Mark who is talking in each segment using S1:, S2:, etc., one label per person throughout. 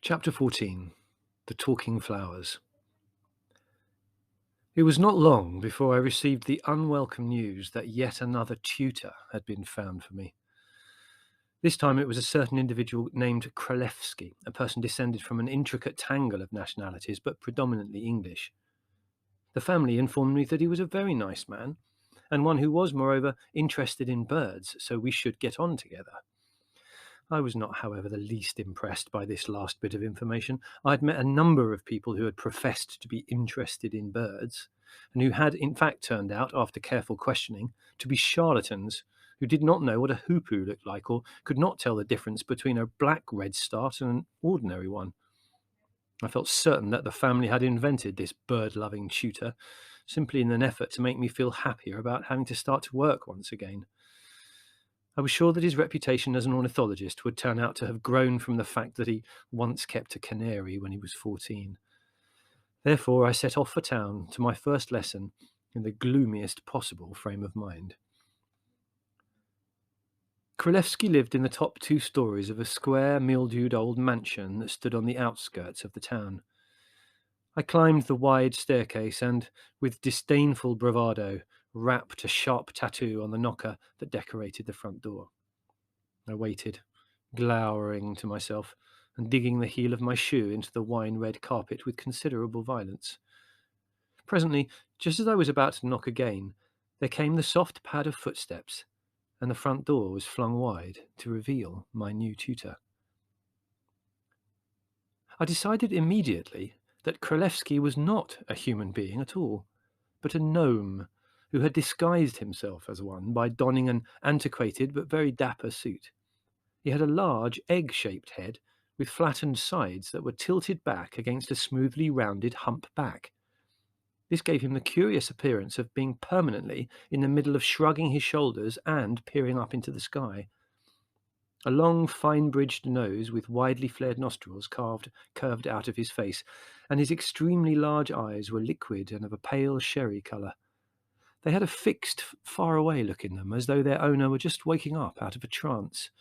S1: Chapter 14. The Talking Flowers. It was not long before I received the unwelcome news that yet another tutor had been found for me. This time it was a certain individual named Kralefsky, a person descended from an intricate tangle of nationalities, but predominantly English. The family informed me that he was a very nice man, and one who was, moreover, interested in birds, so we should get on together. I was not, however, the least impressed by this last bit of information. I had met a number of people who had professed to be interested in birds, and who had in fact turned out, after careful questioning, to be charlatans who did not know what a hoopoo looked like, or could not tell the difference between a black redstart and an ordinary one. I felt certain that the family had invented this bird-loving tutor simply in an effort to make me feel happier about having to start to work once again. I was sure that his reputation as an ornithologist would turn out to have grown from the fact that he once kept a canary when he was 14. Therefore, I set off for town to my first lesson in the gloomiest possible frame of mind. Kralefsky lived in the top 2 stories of a square, mildewed old mansion that stood on the outskirts of the town. I climbed the wide staircase and, with disdainful bravado, rapped a sharp tattoo on the knocker that decorated the front door. I waited, glowering to myself, and digging the heel of my shoe into the wine-red carpet with considerable violence. Presently, just as I was about to knock again, there came the soft pad of footsteps, and the front door was flung wide to reveal my new tutor. I decided immediately that Kralefsky was not a human being at all, but a gnome who had disguised himself as one by donning an antiquated but very dapper suit. He had a large egg-shaped head with flattened sides that were tilted back against a smoothly rounded hump back. This gave him the curious appearance of being permanently in the middle of shrugging his shoulders and peering up into the sky. A long, fine-bridged nose with widely flared nostrils curved out of his face, and his extremely large eyes were liquid and of a pale sherry colour. They had a fixed, far-away look in them, as though their owner were just waking up out of a trance.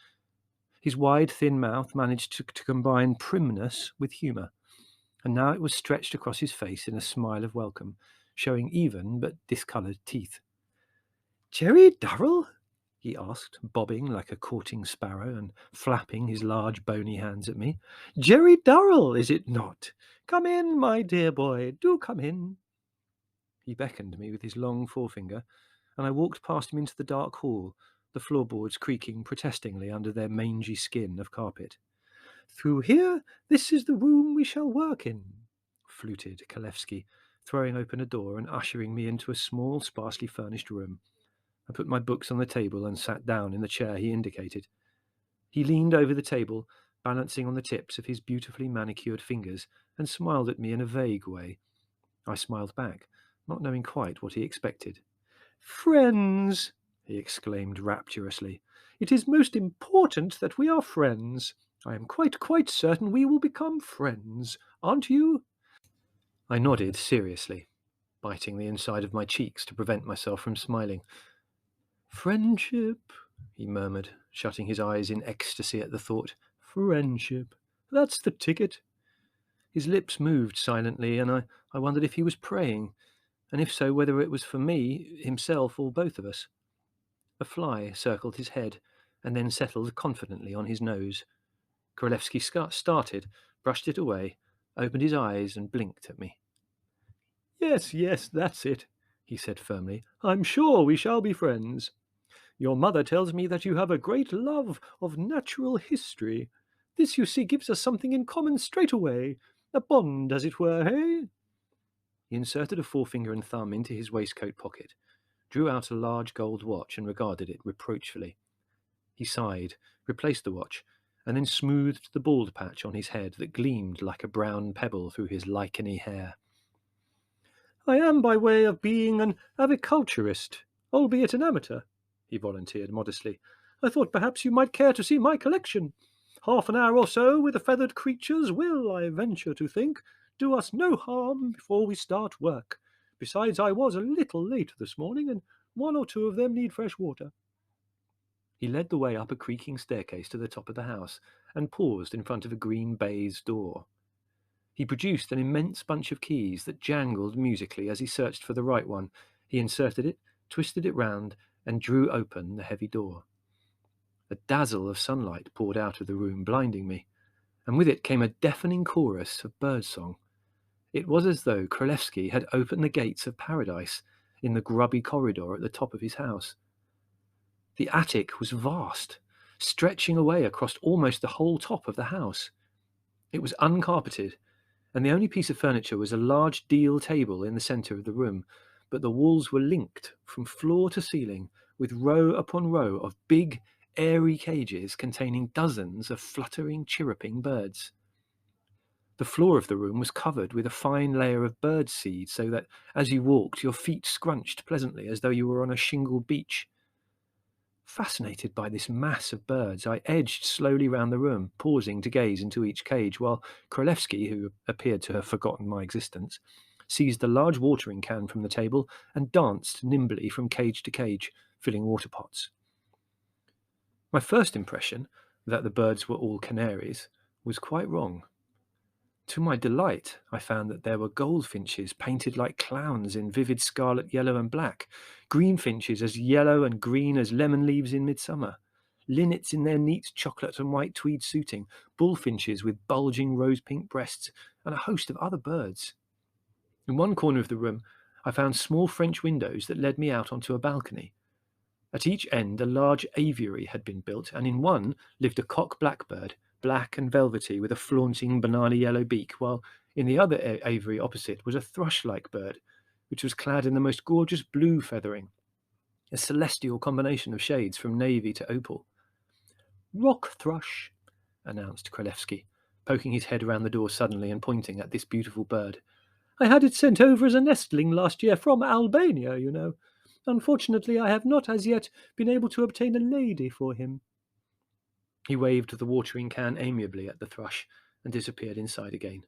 S1: His wide, thin mouth managed to combine primness with humour, and now it was stretched across his face in a smile of welcome, showing even but discoloured teeth. "Gerry Durrell?" he asked, bobbing like a courting sparrow and flapping his large bony hands at me. "Gerry Durrell, is it not? Come in, my dear boy, do come in." He beckoned me with his long forefinger, and I walked past him into the dark hall, the floorboards creaking protestingly under their mangy skin of carpet. "Through here, this is the room we shall work in," fluted Kralefsky, throwing open a door and ushering me into a small, sparsely furnished room. I put my books on the table and sat down in the chair he indicated. He leaned over the table, balancing on the tips of his beautifully manicured fingers, and smiled at me in a vague way. I smiled back, not knowing quite what he expected. "Friends!" he exclaimed rapturously. "It is most important that we are friends. I am quite certain we will become friends. Aren't you?" I nodded seriously, biting the inside of my cheeks to prevent myself from smiling. "Friendship," he murmured, shutting his eyes in ecstasy at the thought. "Friendship. That's the ticket." His lips moved silently, and I wondered if he was praying, and if so, whether it was for me, himself, or both of us. A fly circled his head, and then settled confidently on his nose. Kralefsky started, brushed it away, opened his eyes, and blinked at me. Yes, that's it," he said firmly. "I'm sure we shall be friends. Your mother tells me that you have a great love of natural history. This, you see, gives us something in common straight away. A bond, as it were, eh?" He inserted a forefinger and thumb into his waistcoat pocket, drew out a large gold watch, and regarded it reproachfully. He sighed, replaced the watch, and then smoothed the bald patch on his head that gleamed like a brown pebble through his licheny hair. "I am by way of being an aviculturist, albeit an amateur," he volunteered modestly. "I thought perhaps you might care to see my collection. Half an hour or so with the feathered creatures will, I venture to think, do us no harm before we start work. Besides, I was a little late this morning, and one or two of them need fresh water." He led the way up a creaking staircase to the top of the house and paused in front of a green baize door. He produced an immense bunch of keys that jangled musically as he searched for the right one. He inserted it, twisted it round, and drew open the heavy door. A dazzle of sunlight poured out of the room, blinding me, and with it came a deafening chorus of birdsong. It was as though Kralefsky had opened the gates of paradise in the grubby corridor at the top of his house. The attic was vast, stretching away across almost the whole top of the house. It was uncarpeted, and the only piece of furniture was a large deal table in the centre of the room, but the walls were linked from floor to ceiling with row upon row of big, airy cages containing dozens of fluttering, chirruping birds. The floor of the room was covered with a fine layer of bird seed, so that as you walked, your feet scrunched pleasantly as though you were on a shingle beach. Fascinated by this mass of birds, I edged slowly round the room, pausing to gaze into each cage, while Kralefsky, who appeared to have forgotten my existence, seized a large watering can from the table and danced nimbly from cage to cage, filling water pots. My first impression, that the birds were all canaries, was quite wrong. To my delight, I found that there were goldfinches painted like clowns in vivid scarlet, yellow, and black, greenfinches as yellow and green as lemon leaves in midsummer, linnets in their neat chocolate and white tweed suiting, bullfinches with bulging rose-pink breasts, and a host of other birds. In one corner of the room, I found small French windows that led me out onto a balcony. At each end, a large aviary had been built, and in one lived a cock blackbird, black and velvety, with a flaunting banana yellow beak, while in the other aviary opposite was a thrush-like bird, which was clad in the most gorgeous blue feathering, a celestial combination of shades from navy to opal. "Rock thrush," announced Kralefsky, poking his head round the door suddenly and pointing at this beautiful bird. "I had it sent over as a nestling last year from Albania, you know. Unfortunately, I have not as yet been able to obtain a lady for him." He waved the watering can amiably at the thrush and disappeared inside again.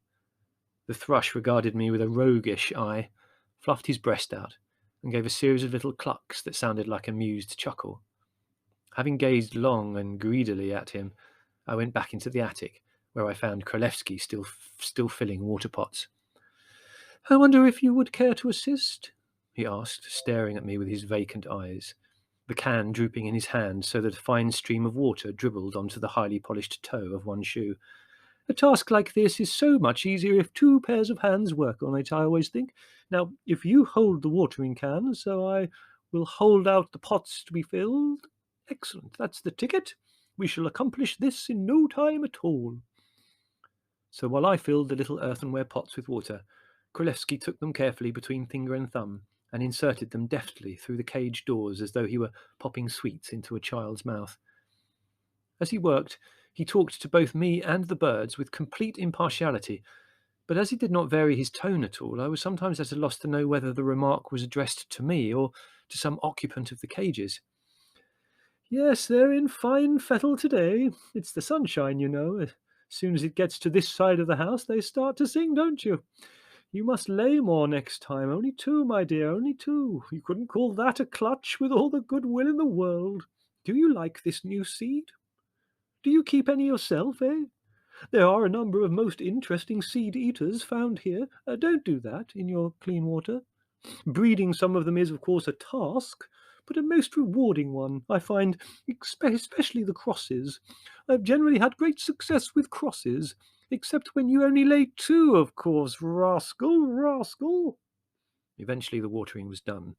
S1: The thrush regarded me with a roguish eye, fluffed his breast out, and gave a series of little clucks that sounded like a amused chuckle. Having gazed long and greedily at him, I went back into the attic, where I found Kralefsky still filling water pots. "I wonder if you would care to assist?" he asked, staring at me with his vacant eyes, the can drooping in his hand so that a fine stream of water dribbled onto the highly polished toe of one shoe. "A task like this is so much easier if two pairs of hands work on it, I always think. Now, if you hold the watering can, so I will hold out the pots to be filled. Excellent, that's the ticket. We shall accomplish this in no time at all." So while I filled the little earthenware pots with water, Kralefsky took them carefully between finger and thumb and inserted them deftly through the cage doors as though he were popping sweets into a child's mouth. As he worked, he talked to both me and the birds with complete impartiality, but as he did not vary his tone at all, I was sometimes at a loss to know whether the remark was addressed to me or to some occupant of the cages. "Yes, they're in fine fettle today. It's the sunshine, you know. As soon as it gets to this side of the house, they start to sing, don't you? You must lay more next time. Only two, my dear, only two. You couldn't call that a clutch with all the good will in the world. Do you like this new seed? Do you keep any yourself, eh? There are a number of most interesting seed-eaters found here. Don't do that in your clean water. Breeding some of them is, of course, a task, but a most rewarding one, I find, especially the crosses. I've generally had great success with crosses, except when you only lay two, of course. Rascal, rascal!" Eventually the watering was done,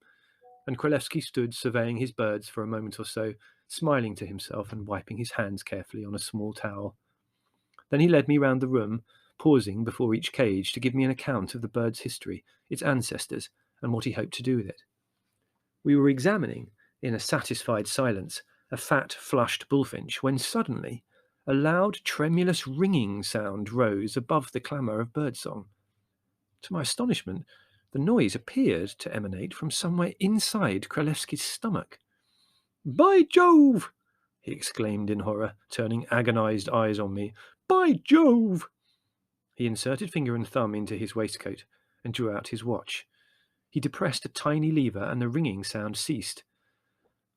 S1: and Kralefsky stood surveying his birds for a moment or so, smiling to himself and wiping his hands carefully on a small towel. Then he led me round the room, pausing before each cage to give me an account of the bird's history, its ancestors, and what he hoped to do with it. We were examining, in a satisfied silence, a fat, flushed bullfinch, when suddenly a loud, tremulous ringing sound rose above the clamour of birdsong. To my astonishment, the noise appeared to emanate from somewhere inside Kralevsky's stomach. "By Jove!" he exclaimed in horror, turning agonized eyes on me. "By Jove!" He inserted finger and thumb into his waistcoat and drew out his watch. He depressed a tiny lever and the ringing sound ceased.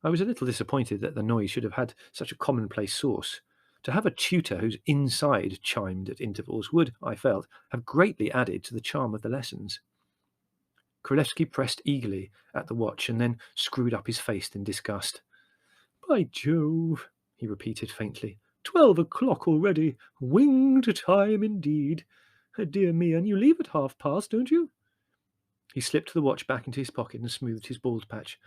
S1: I was a little disappointed that the noise should have had such a commonplace source. To have a tutor whose inside chimed at intervals would, I felt, have greatly added to the charm of the lessons. Kralefsky pressed eagerly at the watch and then screwed up his face in disgust. "By Jove," he repeated faintly, 12 o'clock already. Winged time indeed. Dear me, and you leave at 1/2 past, don't you?" He slipped the watch back into his pocket and smoothed his bald patch.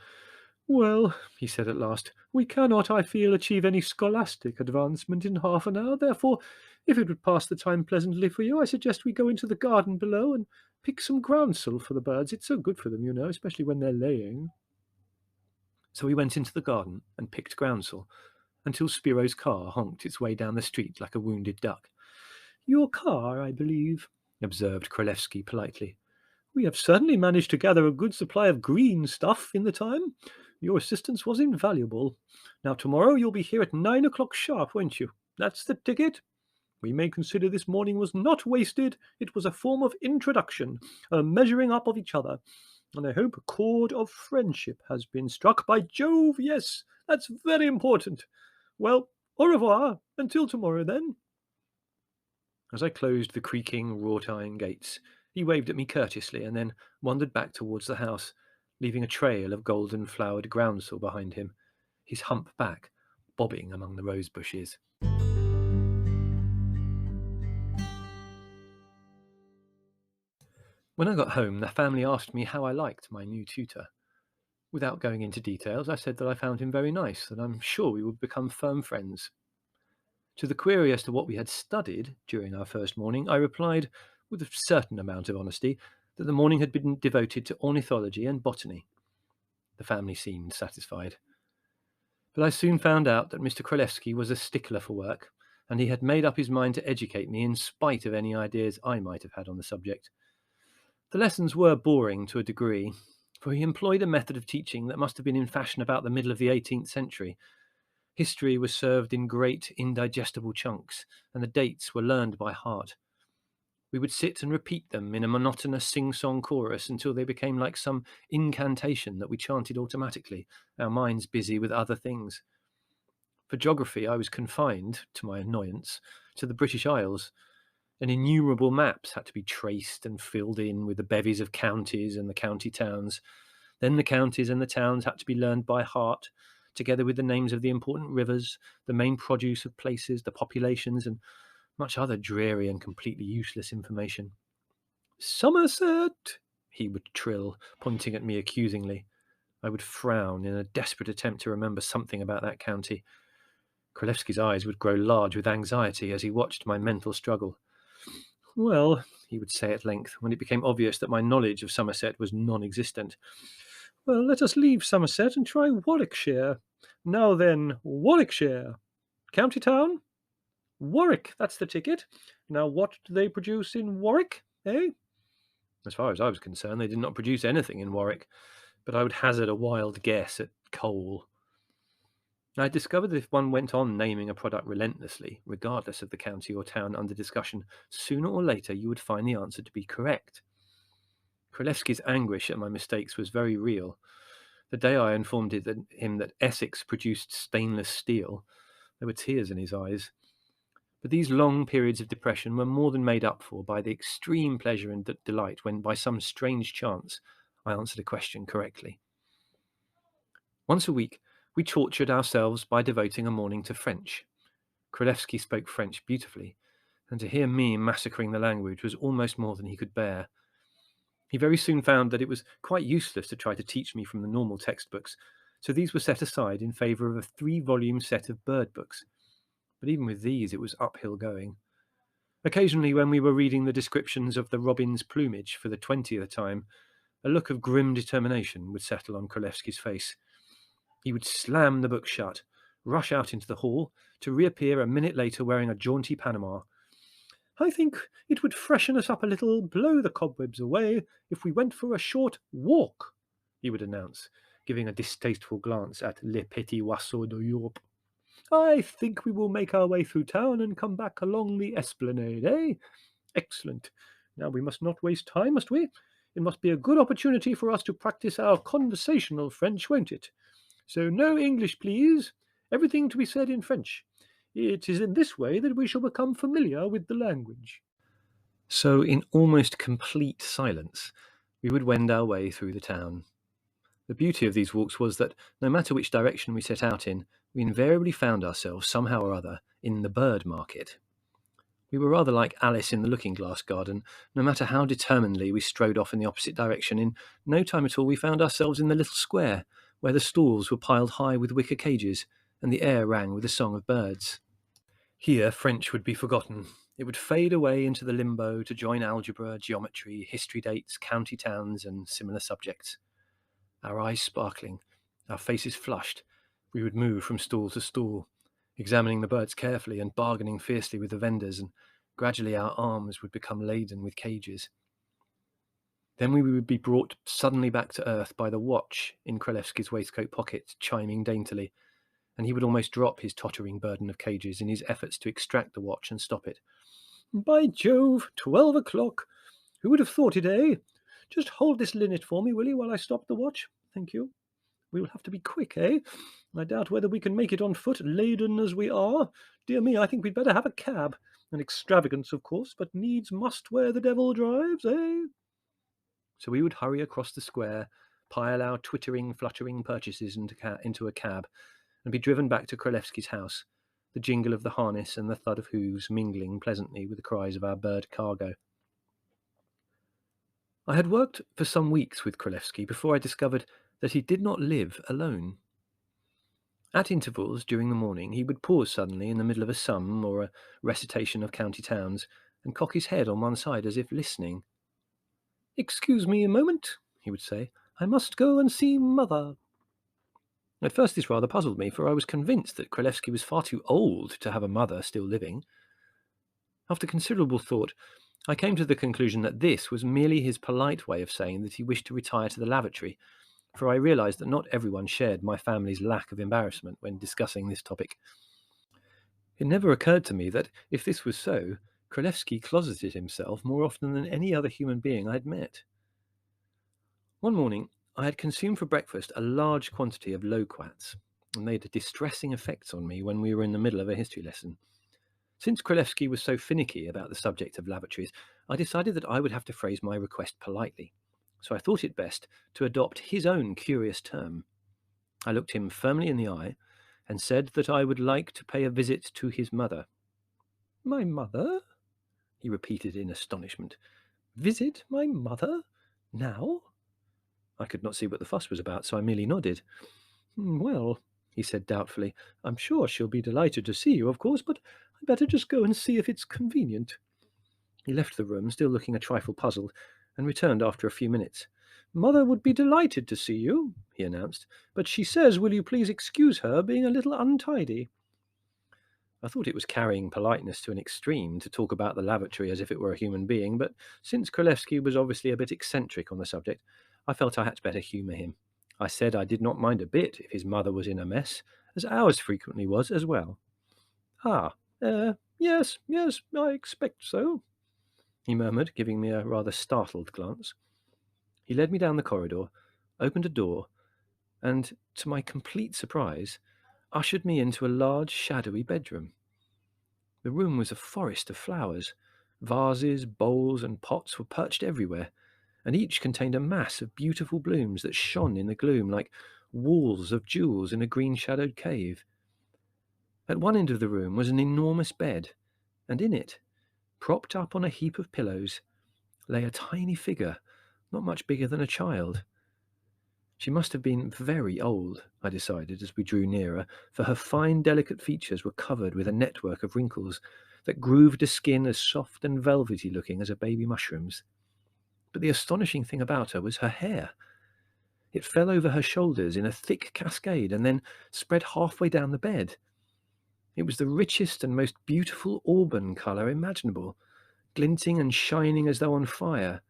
S1: "Well," he said at last, "we cannot, I feel, achieve any scholastic advancement in half an hour. Therefore, if it would pass the time pleasantly for you, I suggest we go into the garden below and pick some groundsel for the birds. It's so good for them, you know, especially when they're laying." So we went into the garden and picked groundsel until Spiro's car honked its way down the street like a wounded duck. "Your car, I believe," observed Kralefsky politely. "We have certainly managed to gather a good supply of green stuff in the time. Your assistance was invaluable. Now, tomorrow you'll be here at 9 o'clock sharp, won't you? That's the ticket. We may consider this morning was not wasted. It was a form of introduction, a measuring up of each other. And I hope a chord of friendship has been struck. By Jove, yes, that's very important. Well, au revoir. Until tomorrow, then." As I closed the creaking, wrought-iron gates, he waved at me courteously and then wandered back towards the house, leaving a trail of golden-flowered groundsel behind him, his hump back bobbing among the rose bushes. When I got home, the family asked me how I liked my new tutor. Without going into details, I said that I found him very nice, that I'm sure we would become firm friends. To the query as to what we had studied during our first morning, I replied, with a certain amount of honesty, that the morning had been devoted to ornithology and botany. The family seemed satisfied. But I soon found out that Mr Kralefsky was a stickler for work, and he had made up his mind to educate me in spite of any ideas I might have had on the subject. The lessons were boring to a degree, for he employed a method of teaching that must have been in fashion about the middle of the 18th century. History was served in great, indigestible chunks, and the dates were learned by heart. We would sit and repeat them in a monotonous sing-song chorus until they became like some incantation that we chanted automatically, our minds busy with other things. For geography, I was confined, to my annoyance, to the British Isles, and innumerable maps had to be traced and filled in with the bevies of counties and the county towns. Then the counties and the towns had to be learned by heart, together with the names of the important rivers, the main produce of places, the populations, and much other dreary and completely useless information. "Somerset," he would trill, pointing at me accusingly. I would frown in a desperate attempt to remember something about that county. Kralevsky's eyes would grow large with anxiety as he watched my mental struggle. "Well," he would say at length, when it became obvious that my knowledge of Somerset was non-existent, "well, let us leave Somerset and try Warwickshire. Now then, Warwickshire. County town? Warwick, that's the ticket. Now what do they produce in Warwick, eh?" As far as I was concerned, they did not produce anything in Warwick, but I would hazard a wild guess at coal. I had discovered that if one went on naming a product relentlessly, regardless of the county or town under discussion, sooner or later you would find the answer to be correct. Kralevsky's anguish at my mistakes was very real. The day I informed him that Essex produced stainless steel, there were tears in his eyes. But these long periods of depression were more than made up for by the extreme pleasure and delight when, by some strange chance, I answered a question correctly. Once a week, we tortured ourselves by devoting a morning to French. Kralevsky spoke French beautifully, and to hear me massacring the language was almost more than he could bear. He very soon found that it was quite useless to try to teach me from the normal textbooks, so these were set aside in favour of a 3-volume set of bird books. But even with these it was uphill going. Occasionally, when we were reading the descriptions of the robin's plumage for the 20th time, a look of grim determination would settle on Kralevsky's face. He would slam the book shut, rush out into the hall, to reappear a minute later wearing a jaunty Panama. "I think it would freshen us up a little, blow the cobwebs away, if we went for a short walk," he would announce, giving a distasteful glance at Les Petits Oiseaux d'Europe. "I think we will make our way through town and come back along the esplanade, eh? Excellent. Now we must not waste time, must we? It must be a good opportunity for us to practice our conversational French, won't it? So no English, please. Everything to be said in French. It is in this way that we shall become familiar with the language." So, in almost complete silence, we would wend our way through the town. The beauty of these walks was that no matter which direction we set out in, we invariably found ourselves, somehow or other, in the bird market. We were rather like Alice in the Looking-Glass Garden. No matter how determinedly we strode off in the opposite direction, in no time at all we found ourselves in the little square, where the stalls were piled high with wicker cages, and the air rang with the song of birds. Here French would be forgotten. It would fade away into the limbo to join algebra, geometry, history dates, county towns, and similar subjects. Our eyes sparkling, our faces flushed, we would move from stall to stall, examining the birds carefully and bargaining fiercely with the vendors, and gradually our arms would become laden with cages. Then we would be brought suddenly back to earth by the watch in Kralefsky's waistcoat pocket chiming daintily, and he would almost drop his tottering burden of cages in his efforts to extract the watch and stop it. "By Jove, 12 o'clock! Who would have thought it, eh? Just hold this linnet for me, will you, while I stop the watch? Thank you. We will have to be quick, eh? I doubt whether we can make it on foot, laden as we are. Dear me, I think we'd better have a cab. An extravagance, of course, but needs must where the devil drives, eh?" So we would hurry across the square, pile our twittering, fluttering purchases into a cab, and be driven back to Kralefsky's house, the jingle of the harness and the thud of hooves mingling pleasantly with the cries of our bird cargo. I had worked for some weeks with Kralefsky before I discovered that he did not live alone. At intervals during the morning, he would pause suddenly in the middle of a sum or a recitation of county towns and cock his head on one side as if listening. "Excuse me a moment," he would say. "I must go and see Mother." At first this rather puzzled me, for I was convinced that Kralefsky was far too old to have a mother still living. After considerable thought, I came to the conclusion that this was merely his polite way of saying that he wished to retire to the lavatory, for I realized that not everyone shared my family's lack of embarrassment when discussing this topic. It never occurred to me that, if this was so, Kralefsky closeted himself more often than any other human being I had met. One morning, I had consumed for breakfast a large quantity of loquats, and they had distressing effects on me when we were in the middle of a history lesson. Since Kralefsky was so finicky about the subject of lavatories, I decided that I would have to phrase my request politely, so I thought it best to adopt his own curious term. I looked him firmly in the eye and said that I would like to pay a visit to his mother. "My mother?" he repeated in astonishment. "Visit my mother? Now?" I could not see what the fuss was about, so I merely nodded. "Well," he said doubtfully, "I'm sure she'll be delighted to see you, of course, but I'd better just go and see if it's convenient." He left the room, still looking a trifle puzzled, and returned after a few minutes. "Mother would be delighted to see you," he announced, "but she says will you please excuse her being a little untidy." I thought it was carrying politeness to an extreme to talk about the lavatory as if it were a human being, but since Kralefsky was obviously a bit eccentric on the subject, I felt I had better humour him. I said I did not mind a bit if his mother was in a mess, as ours frequently was as well. "Ah, yes, I expect so," he murmured, giving me a rather startled glance. He led me down the corridor, opened a door, and, to my complete surprise, ushered me into a large, shadowy bedroom. The room was a forest of flowers. Vases, bowls, and pots were perched everywhere, and each contained a mass of beautiful blooms that shone in the gloom like walls of jewels in a green-shadowed cave. At one end of the room was an enormous bed, and in it, propped up on a heap of pillows, lay a tiny figure, not much bigger than a child. She must have been very old, I decided as we drew nearer, for her fine, delicate features were covered with a network of wrinkles that grooved a skin as soft and velvety looking as a baby mushroom's. But the astonishing thing about her was her hair. It fell over her shoulders in a thick cascade and then spread halfway down the bed. It was the richest and most beautiful auburn colour imaginable, glinting and shining as though on fire,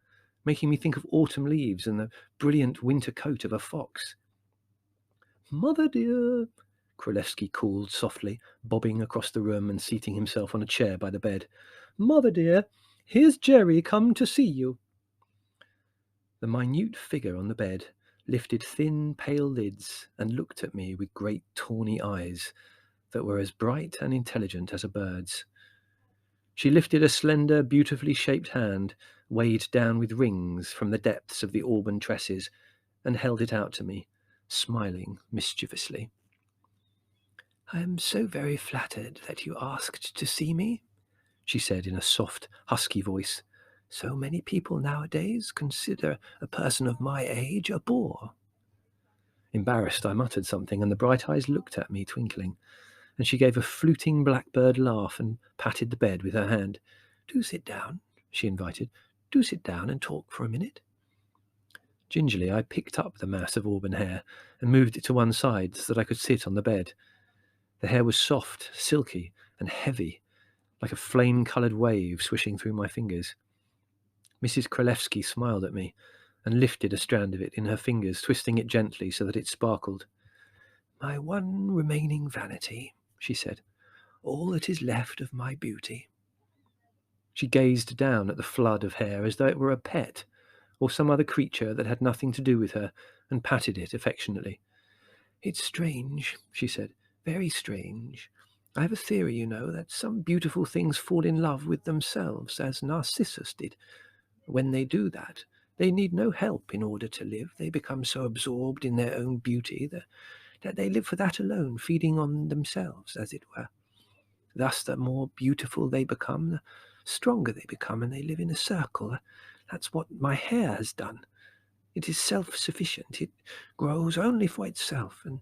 S1: making me think of autumn leaves and the brilliant winter coat of a fox. "Mother dear," Kralefsky called softly, bobbing across the room and seating himself on a chair by the bed. "Mother dear, here's Gerry come to see you." The minute figure on the bed lifted thin, pale lids and looked at me with great tawny eyes that were as bright and intelligent as a bird's. She lifted a slender, beautifully shaped hand, weighed down with rings from the depths of the auburn tresses, and held it out to me, smiling mischievously. "I am so very flattered that you asked to see me," she said in a soft, husky voice. "So many people nowadays consider a person of my age a bore." Embarrassed, I muttered something, and the bright eyes looked at me, twinkling, and she gave a fluting blackbird laugh and patted the bed with her hand. "Do sit down," she invited. "Do sit down and talk for a minute." Gingerly, I picked up the mass of auburn hair and moved it to one side so that I could sit on the bed. The hair was soft, silky, and heavy, like a flame-coloured wave swishing through my fingers. Mrs. Kralefsky smiled at me and lifted a strand of it in her fingers, twisting it gently so that it sparkled. "My one remaining vanity," she said. "All that is left of my beauty." She gazed down at the flood of hair as though it were a pet or some other creature that had nothing to do with her, and patted it affectionately. "It's strange," she said, "very strange. I have a theory, you know, that some beautiful things fall in love with themselves, as Narcissus did. When they do that, they need no help in order to live. They become so absorbed in their own beauty that they live for that alone, feeding on themselves, as it were. Thus, the more beautiful they become, the stronger they become, and they live in a circle. That's what my hair has done. It is self-sufficient. It grows only for itself, and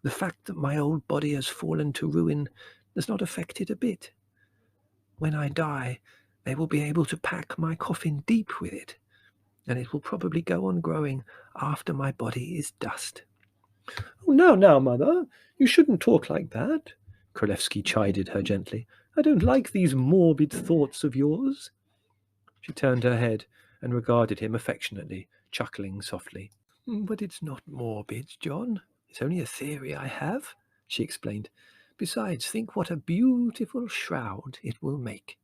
S1: the fact that my old body has fallen to ruin does not affect it a bit. When I die, they will be able to pack my coffin deep with it, and it will probably go on growing after my body is dust." "Oh, now, Mother, you shouldn't talk like that," Kralefsky chided her gently. "I don't like these morbid thoughts of yours." She turned her head and regarded him affectionately, chuckling softly. "But it's not morbid, John. It's only a theory I have," she explained. "Besides, think what a beautiful shroud it will make."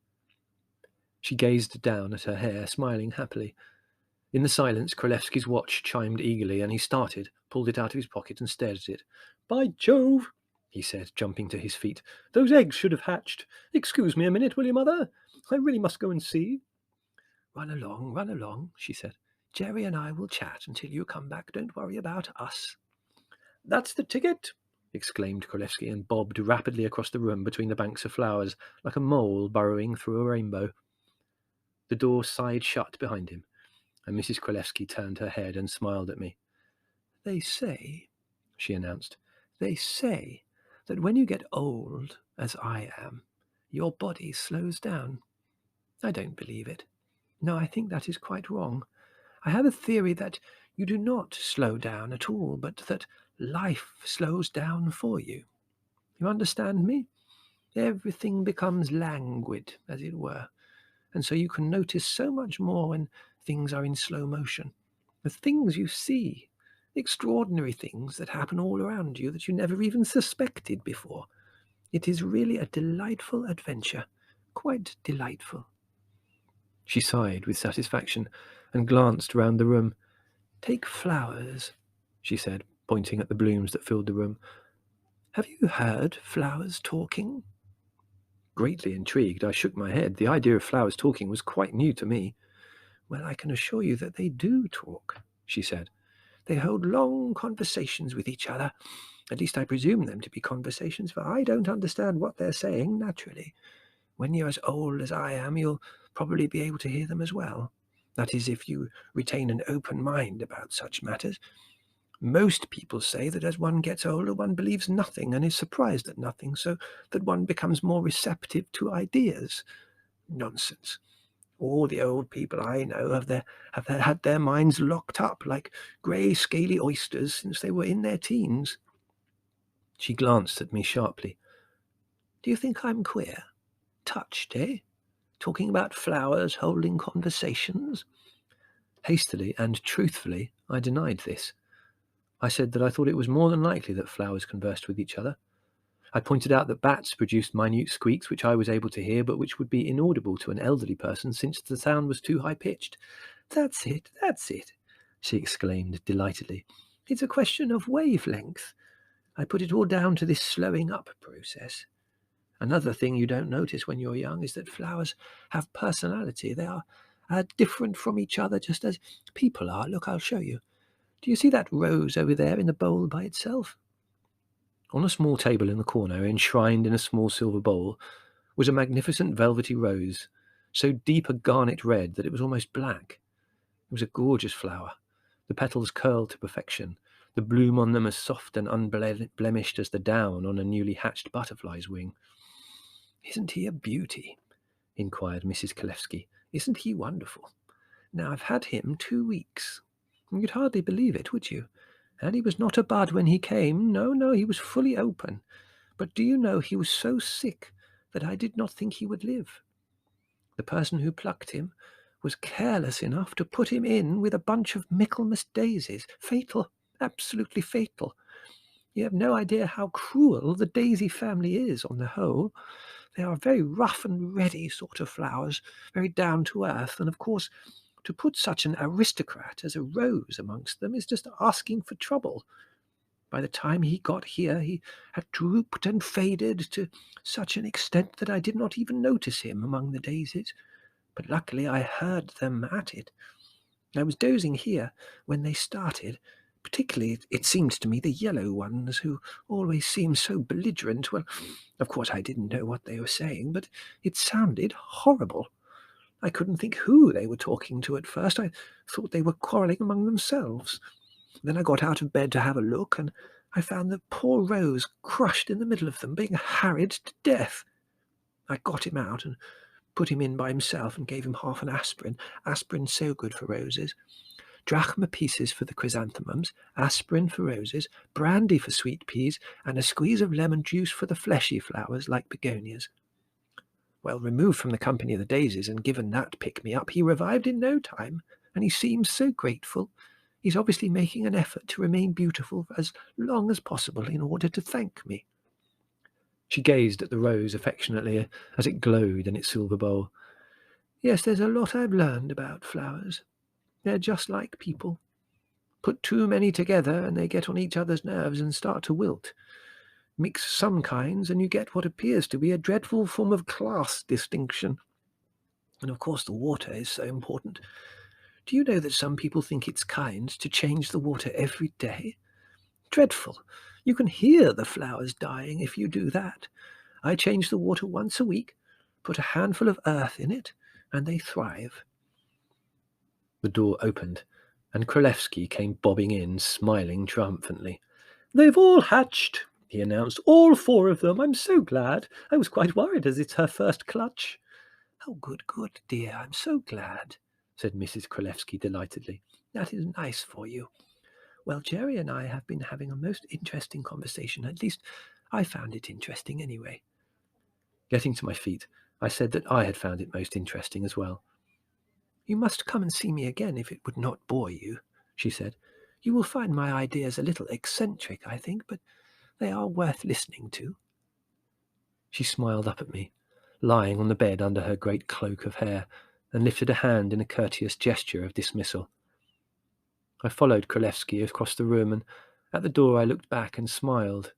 S1: She gazed down at her hair, smiling happily. In the silence, Kralevsky's watch chimed eagerly, and he started, pulled it out of his pocket, and stared at it. "By Jove!" he said, jumping to his feet. "Those eggs should have hatched. Excuse me a minute, will you, Mother? I really must go and see." Run along," she said. "Gerry and I will chat until you come back. Don't worry about us." "That's the ticket!" exclaimed Kralevsky, and bobbed rapidly across the room between the banks of flowers, like a mole burrowing through a rainbow. The door sighed shut behind him, and Mrs. Kralevsky turned her head and smiled at me. "They say," she announced, "they say that when you get old, as I am, your body slows down. I don't believe it. No, I think that is quite wrong. I have a theory that you do not slow down at all, but that life slows down for you. You understand me? Everything becomes languid, as it were, and so you can notice so much more when things are in slow motion. The things you see, extraordinary things that happen all around you that you never even suspected before. It is really a delightful adventure, quite delightful." She sighed with satisfaction and glanced round the room. "Take flowers," she said, pointing at the blooms that filled the room. "Have you heard flowers talking?" Greatly intrigued, I shook my head. The idea of flowers talking was quite new to me. "Well, I can assure you that they do talk," she said. "They hold long conversations with each other. At least I presume them to be conversations, for I don't understand what they're saying naturally. When you're as old as I am, you'll probably be able to hear them as well. That is, if you retain an open mind about such matters. Most people say that as one gets older, one believes nothing and is surprised at nothing, so that one becomes more receptive to ideas. Nonsense. All the old people I know have had their minds locked up like grey, scaly oysters since they were in their teens." She glanced at me sharply. "Do you think I'm queer? Touched, eh? Talking about flowers holding conversations?" Hastily and truthfully, I denied this. I said that I thought it was more than likely that flowers conversed with each other. I pointed out that bats produced minute squeaks which I was able to hear, but which would be inaudible to an elderly person since the sound was too high-pitched. That's it," she exclaimed delightedly. It's a question of wavelength. I put it all down to this slowing up process. Another thing you don't notice when you're young is that flowers have personality. They are different from each other just as people are. Look, I'll show you. Do you see that rose over there in the bowl by itself? On a small table in the corner, enshrined in a small silver bowl, was a magnificent velvety rose, so deep a garnet red that it was almost black. It was a gorgeous flower, the petals curled to perfection, the bloom on them as soft and unblemished as the down on a newly hatched butterfly's wing. "Isn't he a beauty?" inquired Mrs. Kralefsky. "Isn't he wonderful? Now, I've had him 2 weeks. You'd hardly believe it, would you? And he was not a bud when he came. No, no, he was fully open. But do you know, he was so sick that I did not think he would live. The person who plucked him was careless enough to put him in with a bunch of Michaelmas daisies. Fatal, absolutely fatal. You have no idea how cruel the daisy family is on the whole. They are very rough and ready sort of flowers, very down to earth, and of course to put such an aristocrat as a rose amongst them is just asking for trouble. By the time he got here, he had drooped and faded to such an extent that I did not even notice him among the daisies. But luckily I heard them at it. I was dozing here when they started. Particularly, it seemed to me, the yellow ones, who always seem so belligerent. Well, of course I didn't know what they were saying, but it sounded horrible. I couldn't think who they were talking to at first. I thought they were quarrelling among themselves. Then I got out of bed to have a look, and I found the poor Rose crushed in the middle of them, being harried to death. I got him out and put him in by himself and gave him half an aspirin. Aspirin's so good for roses. Drachma pieces for the chrysanthemums, aspirin for roses, brandy for sweet peas, and a squeeze of lemon juice for the fleshy flowers like begonias. Well, removed from the company of the daisies and given that pick-me-up, he revived in no time, and he seems so grateful. He's obviously making an effort to remain beautiful for as long as possible in order to thank me." She gazed at the rose affectionately as it glowed in its silver bowl. "Yes, there's a lot I've learned about flowers. They're just like people. Put too many together and they get on each other's nerves and start to wilt. Mix some kinds and you get what appears to be a dreadful form of class distinction. And of course the water is so important. Do you know that some people think it's kind to change the water every day? Dreadful. You can hear the flowers dying if you do that. I change the water once a week, put a handful of earth in it, and they thrive." The door opened, and Kralefsky came bobbing in, smiling triumphantly. "They've all hatched," he announced. "All 4 of them. I'm so glad. I was quite worried, as it's her first clutch." "Oh, good, good, dear. I'm so glad," said Mrs. Kralefsky delightedly. "That is nice for you. Well, Gerry and I have been having a most interesting conversation. At least, I found it interesting anyway." Getting to my feet, I said that I had found it most interesting as well. "You must come and see me again if it would not bore you," she said. "You will find my ideas a little eccentric, I think, but they are worth listening to." She smiled up at me, lying on the bed under her great cloak of hair, and lifted a hand in a courteous gesture of dismissal. I followed Kralefsky across the room, and at the door I looked back and smiled.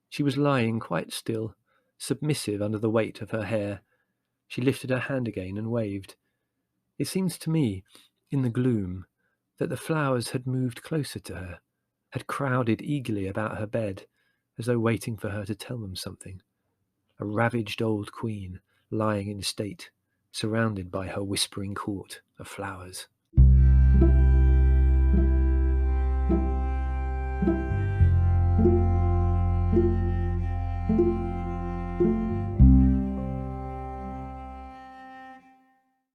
S1: She was lying quite still, submissive under the weight of her hair. She lifted her hand again and waved. It seemed to me, in the gloom, that the flowers had moved closer to her, had crowded eagerly about her bed, as though waiting for her to tell them something. A ravaged old queen, lying in state, surrounded by her whispering court of flowers.